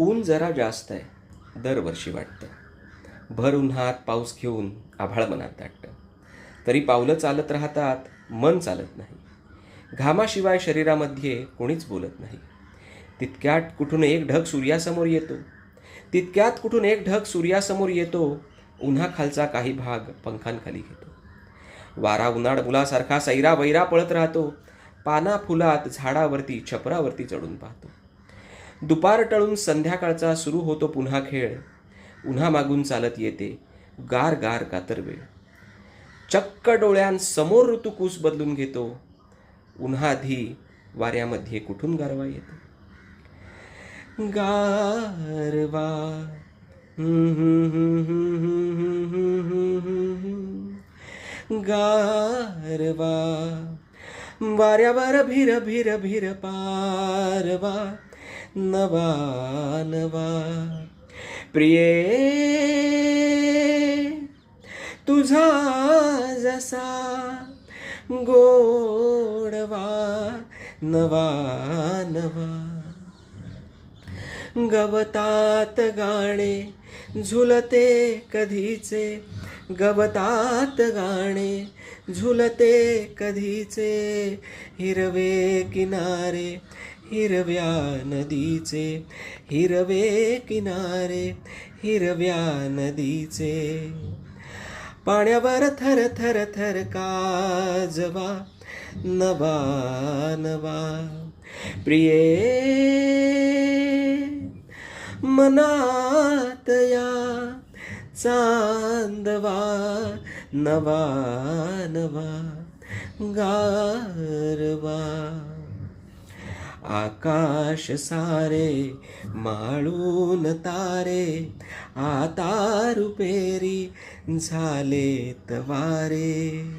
ऊन जरा जास्त आहे दरवर्षी वाटतं. भर उन्हात पाऊस घेऊन आभाळ मनात दाटतं. तरी पावलं चालत राहतात, मन चालत नाही. घामाशिवाय शरीरामध्ये कोणीच बोलत नाही. तितक्यात कुठून एक ढग सूर्यासमोर येतो. तितक्यात कुठून एक ढग सूर्यासमोर येतो. उन्हाखालचा काही भाग पंखांखाली घेतो. वारा उन्हाळ मुलासारखा सैरा वैरा पळत राहतो. पाना फुलात झाडावरती छपरावरती चढून पाहतो. दुपार टळून संध्याकाळचा सुरू होतो पुन्हा खेळ. उन्हामागून चालत येते गार गार कातर वेळ. चक्क डोळ्यांसमोर ऋतुकूस बदलून घेतो. उन्हाआधी वाऱ्यामध्ये कुठून गारवा येतो. गारवा गारवा वाऱ्यावर भिर भिर भिर पारवा. नवा नवा प्रिये तुझा जसा गोडवा. नवा नवा गवतात गाणे झुलते कधीचे. गवतात गाणे झुलते कधीचे. हिरवे किनारे हिरव्या नदीचे. हिरवे किनारे हिरव्या नदीचे. पाण्यावर थर थर थर काजवा. नवा नवा प्रिये मनात या चांदवा. नवा नवा गारवा आकाश सारे माळून तारे. आता रुपेरी झालेत वारे.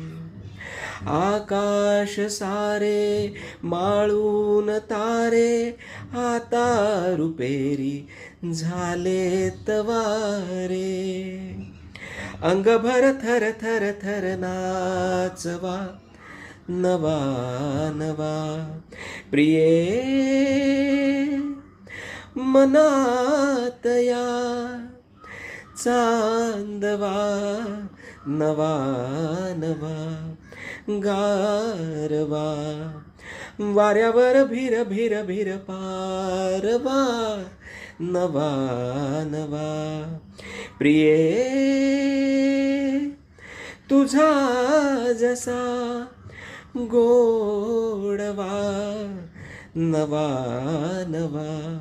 आकाश सारे माळून तारे. आता रुपेरी झालेत वारे. अंगभर थर थर थर नाचवा. नवा नवा प्रिये मनात या चांदवा. नवा नवा गारवा वाऱ्यावर भिर भिर भिर पारवा. नवा नवा प्रिये तुझा जसा गोडवा. नवा नवा